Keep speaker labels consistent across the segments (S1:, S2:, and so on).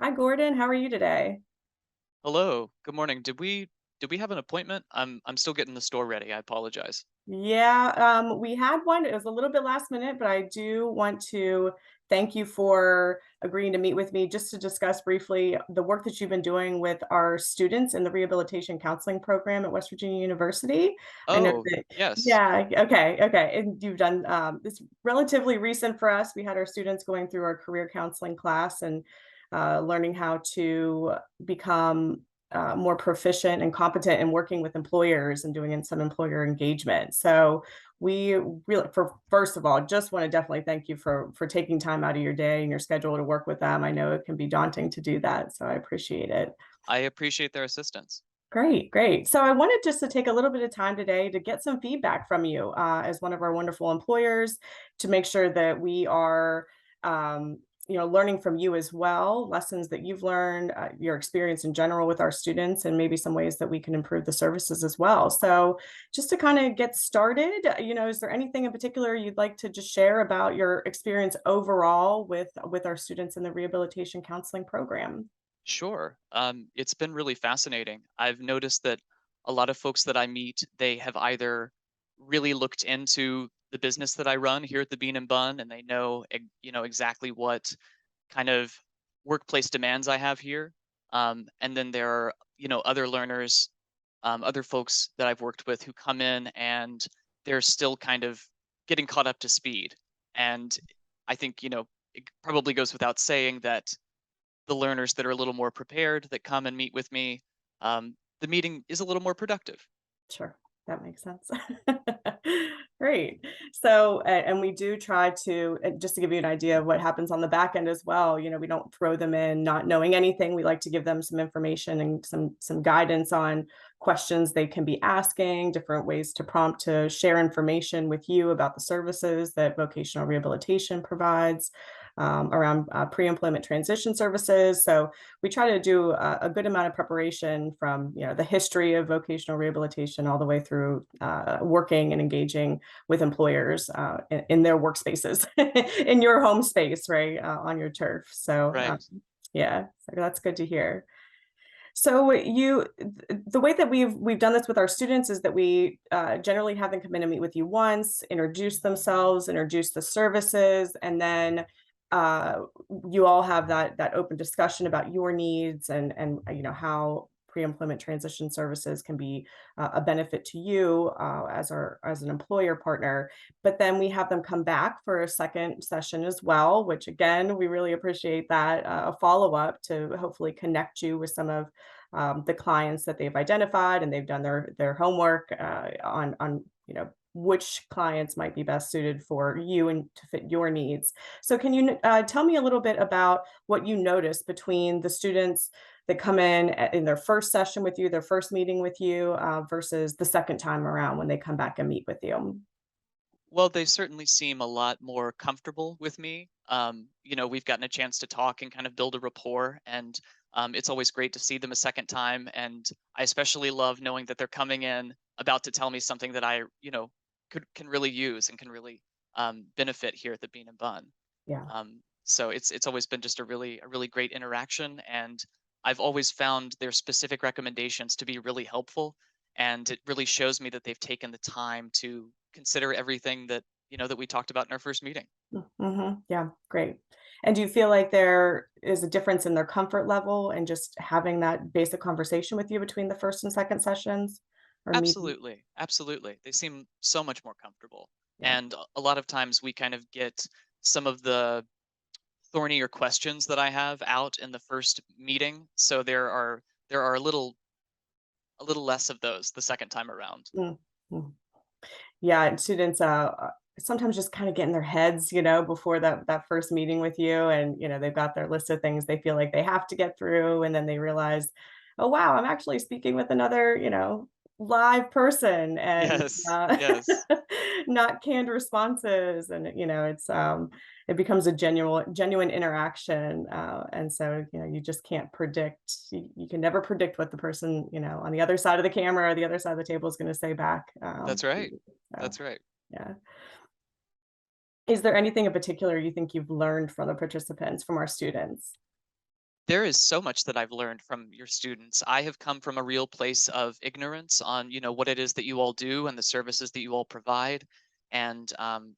S1: Hi, Gordon. How are you today?
S2: Hello. Good morning. Did we have an appointment? I'm still getting the store ready. I apologize.
S1: Yeah, we had one. It was a little bit last minute, but I do want to thank you for agreeing to meet with me just to discuss briefly the work that you've been doing with our students in the rehabilitation counseling program at West Virginia University. I know
S2: Oh,
S1: that,
S2: yes.
S1: yeah, okay. And you've done this relatively recent for us. We had our students going through our career counseling class and learning how to become more proficient and competent in working with employers and doing in some employer engagement. So we really, for first of all, just want to definitely thank you for taking time out of your day and your schedule to work with them. I know it can be daunting to do that, so I appreciate it.
S2: I appreciate their assistance.
S1: Great, great. So I wanted just to take a little bit of time today to get some feedback from you as one of our wonderful employers to make sure that we are, learning from you as well, lessons that you've learned, your experience in general with our students, and maybe some ways that we can improve the services as well. So just to kind of get started, is there anything in particular you'd like to just share about your experience overall with our students in the rehabilitation counseling program?
S2: Sure. It's been really fascinating. I've noticed that a lot of folks that I meet, they have either really looked into the business that I run here at the Bean and Bun, and they know, exactly what kind of workplace demands I have here. And then there are, other learners, other folks that I've worked with who come in and they're still kind of getting caught up to speed. And I think, it probably goes without saying that the learners that are a little more prepared that come and meet with me, the meeting is a little more productive.
S1: Sure, that makes sense. Great. So, and we do try to, just to give you an idea of what happens on the back end as well, we don't throw them in not knowing anything. We like to give them some information and some guidance on questions they can be asking, different ways to prompt to share information with you about the services that vocational rehabilitation provides around pre-employment transition services. So we try to do a good amount of preparation from the history of vocational rehabilitation all the way through working and engaging with employers in their workspaces in your home space, right, on your turf. So
S2: Right.
S1: yeah, so that's good to hear. So the way that we've done this with our students is that we generally have them come in and meet with you once, introduce themselves, introduce the services, and then uh, you all have that open discussion about your needs and how pre-employment transition services can be a benefit to you as an employer partner. But then we have them come back for a second session as well, which again we really appreciate that a follow up to hopefully connect you with some of the clients that they've identified and they've done their homework on which clients might be best suited for you and to fit your needs. So can you tell me a little bit about what you notice between the students that come in their first session with you, their first meeting with you, versus the second time around when they come back and meet with you?
S2: Well, they certainly seem a lot more comfortable with me. We've gotten a chance to talk and kind of build a rapport, and it's always great to see them a second time. And I especially love knowing that they're coming in about to tell me something that I, can really use and can really benefit here at the Bean and Bun.
S1: Yeah.
S2: So it's always been just a really great interaction, and I've always found their specific recommendations to be really helpful, and it really shows me that they've taken the time to consider everything that we talked about in our first meeting.
S1: Mhm. Yeah, great. And do you feel like there is a difference in their comfort level and just having that basic conversation with you between the first and second sessions or meeting?
S2: Absolutely, absolutely. They seem so much more comfortable,
S1: Yeah.
S2: and a lot of times we kind of get some of the thornier questions that I have out in the first meeting, so there are a little less of those the second time around.
S1: Mm, mm. Yeah, and students, sometimes just kinda get in their heads, before that first meeting with you, and, they've got their list of things they feel like they have to get through, and then they realize, "Oh, wow, I'm actually speaking with another, live person," and,
S2: Yes, yes.
S1: not canned responses, and, it becomes a genuine interaction, and so, you just can't predict you can never predict what the person, on the other side of the camera or the other side of the table is gonna say back,
S2: That's
S1: to
S2: right.
S1: you. So,
S2: That's right.
S1: yeah. Is there anything in particular you think you've learned from the participants, from our students?
S2: There is so much that I've learned from your students. I have come from a real place of ignorance on, what it is that you all do and the services that you all provide. And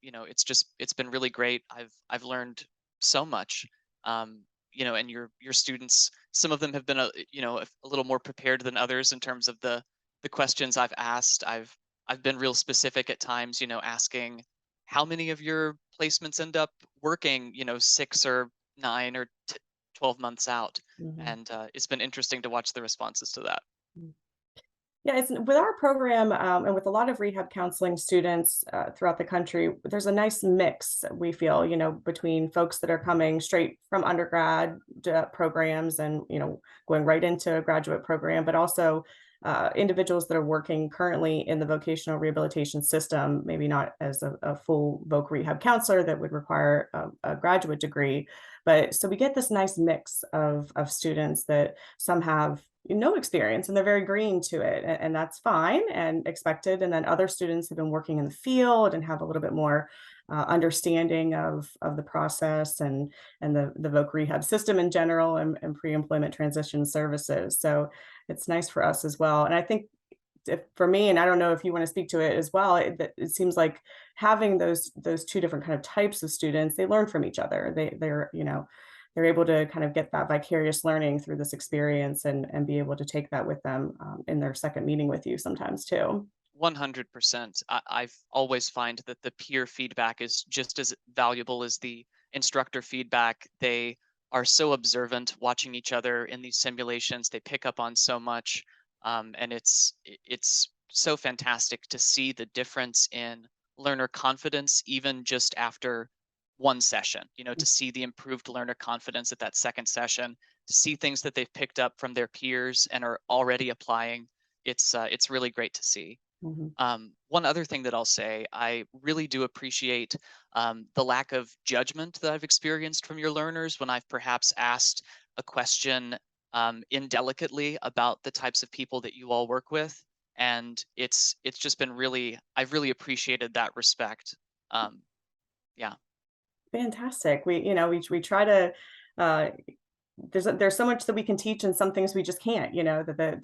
S2: it's been really great. I've learned so much. Um, and your students, some of them have been a little more prepared than others in terms of the questions I've asked. I've been real specific at times, asking how many of your placements end up working, 6 or 9 or 12 months out.
S1: Mhm.
S2: And it's been interesting to watch the responses to that.
S1: Mm. Yeah, it's with our program and with a lot of rehab counseling students throughout the country, there's a nice mix, we feel, between folks that are coming straight from undergrad programs and, going right into a graduate program, but also individuals that are working currently in the vocational rehabilitation system, maybe not as a full voc rehab counselor that would require a graduate degree. But so we get this nice mix of students that some have no experience and they're very green to it, and that's fine and expected, and then other students have been working in the field and have a little bit more understanding of the process and the voc rehab system in general, and pre-employment transition services. So it's nice for us as well. And I think for me, and I don't know if you want to speak to it as well, it seems like having those two different kind of types of students, they learn from each other. They're able to kind of get that vicarious learning through this experience, and be able to take that with them in their second meeting with you sometimes too.
S2: 100%. I've always find that the peer feedback is just as valuable as the instructor feedback. They are so observant watching each other in these simulations. They pick up on so much. And it's so fantastic to see the difference in learner confidence, even just after one session, to see the improved learner confidence at that second session, to see things that they've picked up from their peers and are already applying. It's really great to see.
S1: Mhm.
S2: One other thing that I'll say, I really do appreciate the lack of judgment that I've experienced from your learners when I've perhaps asked a question indelicately about the types of people that you all work with, and it's just been I've really appreciated that respect. Um, yeah,
S1: Fantastic. We try to uh, there's so much that we can teach and some things we just can't,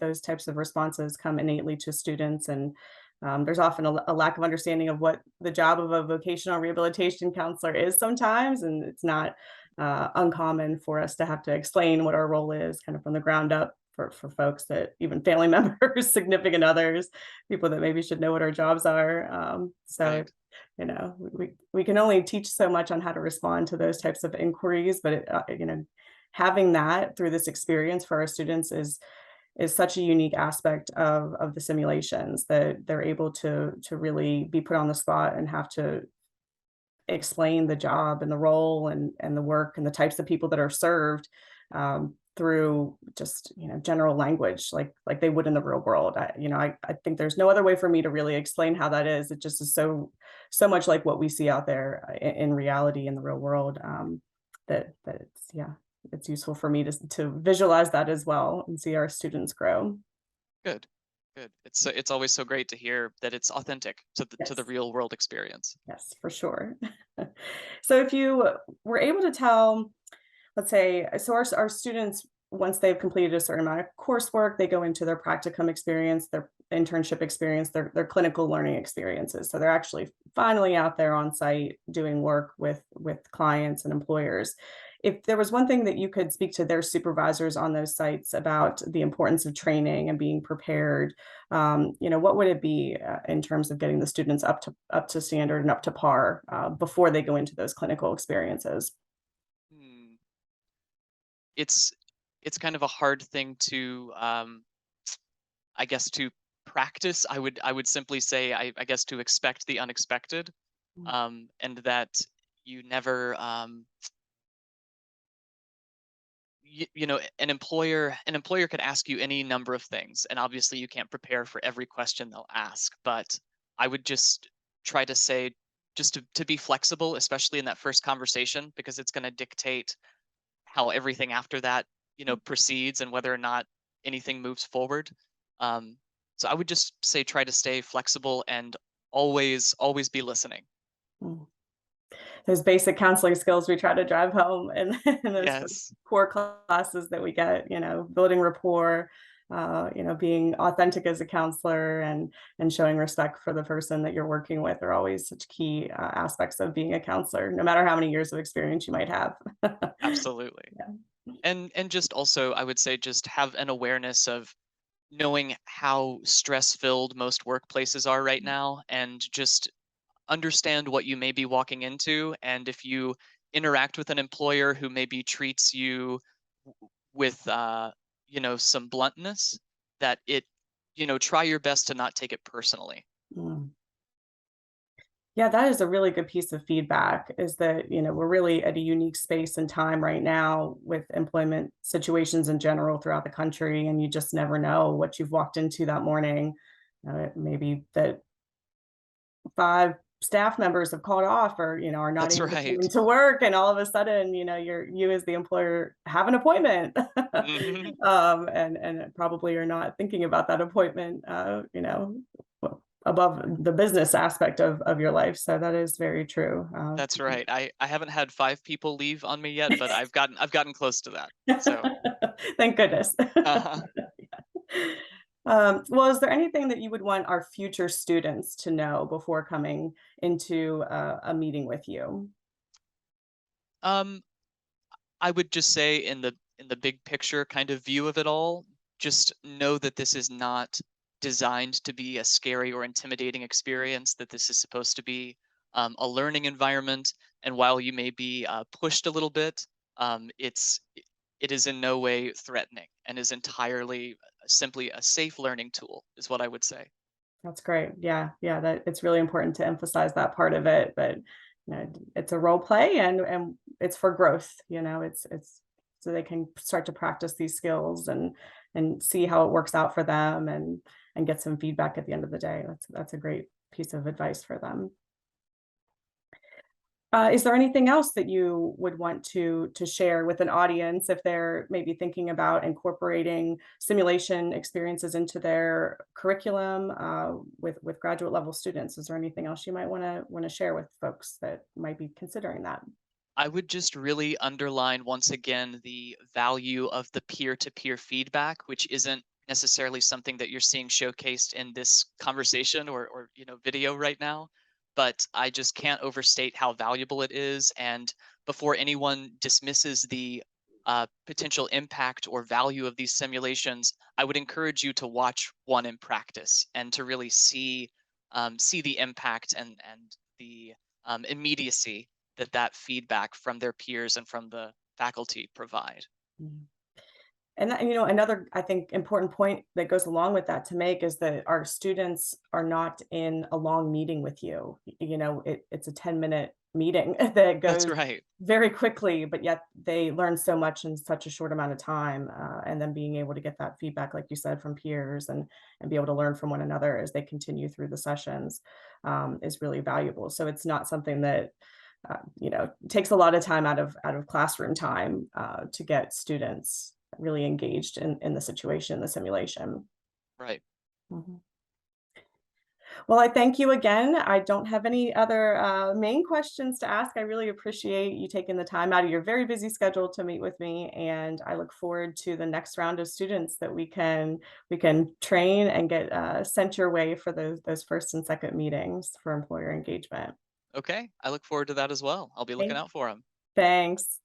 S1: those types of responses come innately to students. And there's often a lack of understanding of what the job of a vocational rehabilitation counselor is sometimes, and it's not uncommon for us to have to explain what our role is kind of from the ground up for folks, that even family members, significant others, people that maybe should know what our jobs are. So
S2: right.
S1: we can only teach so much on how to respond to those types of inquiries, but having that through this experience for our students is such a unique aspect of the simulations, that they're able to really be put on the spot and have to explain the job and the role and the work and the types of people that are served through just general language, like they would in the real world. I think there's no other way for me to really explain how that is. It just is so much like what we see out there in reality in the real world, that it's, yeah, it's useful for me to visualize that as well and see our students grow.
S2: Good, good. It's always so great to hear that it's authentic to the
S1: Yes.
S2: real world experience.
S1: Yes, for sure. So if you were able to tell, let's say, so our students, once they've completed a certain amount of coursework, they go into their practicum experience, their internship experience, their clinical learning experiences. So they're actually finally out there on site doing work with clients and employers. If there was one thing that you could speak to their supervisors on those sites about the importance of training and being prepared, what would it be in terms of getting the students up to standard and up to par before they go into those clinical experiences?
S2: Hmm. It's it's kind of a hard thing to I guess to practice. I would simply say I guess to expect the unexpected, and that you never an employer could ask you any number of things, and obviously you can't prepare for every question they'll ask. But I would just try to say, just to be flexible, especially in that first conversation, because it's going to dictate how everything after that proceeds and whether or not anything moves forward. um, so I would just say try to stay flexible and always be listening.
S1: Mm. those basic counseling skills we try to drive home and, and those
S2: Yes.
S1: core classes that we get, building rapport, being authentic as a counselor and showing respect for the person that you're working with are always such key aspects of being a counselor, no matter how many years of experience you might have.
S2: Absolutely.
S1: Yeah.
S2: And just also, I would say just have an awareness of knowing how stress-filled most workplaces are right now, and just understand what you may be walking into. And if you interact with an employer who maybe treats you with some bluntness, that try your best to not take it personally.
S1: Mm. Yeah, that is a really good piece of feedback is that, we're really at a unique space and time right now with employment situations in general throughout the country, and you just never know what you've walked into that morning. Maybe that 5 staff members have called off or, are not
S2: That's
S1: able to come
S2: right.
S1: into work, and all of a sudden, you as the employer have an appointment.
S2: Hmm.
S1: And probably are not thinking about that appointment, above the business aspect of your life. So that is very true.
S2: That's right. I haven't had 5 people leave on me yet, but I've gotten close to that. So,
S1: Thank goodness.
S2: uh
S1: Well, is there anything that you would want our future students to know before coming into a meeting with you?
S2: um, I would just say in the big picture kind of view of it all, just know that this is not designed to be a scary or intimidating experience, that this is supposed to be a learning environment. And while you may be pushed a little bit, it is in no way threatening and is entirely simply a safe learning tool, is what I would say.
S1: That's great. Yeah, yeah, that it's really important to emphasize that part of it. But it's a role play and it's for growth. It's so they can start to practice these skills and see how it works out for them and get some feedback at the end of the day. That's a great piece of advice for them. Is there anything else that you would want to share with an audience if they're maybe thinking about incorporating simulation experiences into their curriculum with graduate level students? Is there anything else you might want to share with folks that might be considering that?
S2: I would just really underline once again the value of the peer-to-peer feedback, which isn't necessarily something that you're seeing showcased in this conversation or video right now. But I just can't overstate how valuable it is. And before anyone dismisses the potential impact or value of these simulations, I would encourage you to watch one in practice and to really see the impact and the immediacy that feedback from their peers and from the faculty provide.
S1: Mhm. And that, another, I think, important point that goes along with that to make is that our students are not in a long meeting with you. It's a 10-minute meeting that
S2: That's
S1: goes
S2: right.
S1: very quickly, but yet they learn so much in such a short amount of time. And then being able to get that feedback, like you said, from peers and be able to learn from one another as they continue through the sessions is really valuable. So it's not something that takes a lot of time out of classroom time to get students really engaged in the situation, the simulation.
S2: Right.
S1: Mhm. Well, I thank you again. I don't have any other main questions to ask. I really appreciate you taking the time out of your very busy schedule to meet with me, and I look forward to the next round of students that we can train and get sent your way for those first and second meetings for employer engagement.
S2: Okay. I look forward to that as well. I'll be looking
S1: Thank-
S2: out for them.
S1: Thanks.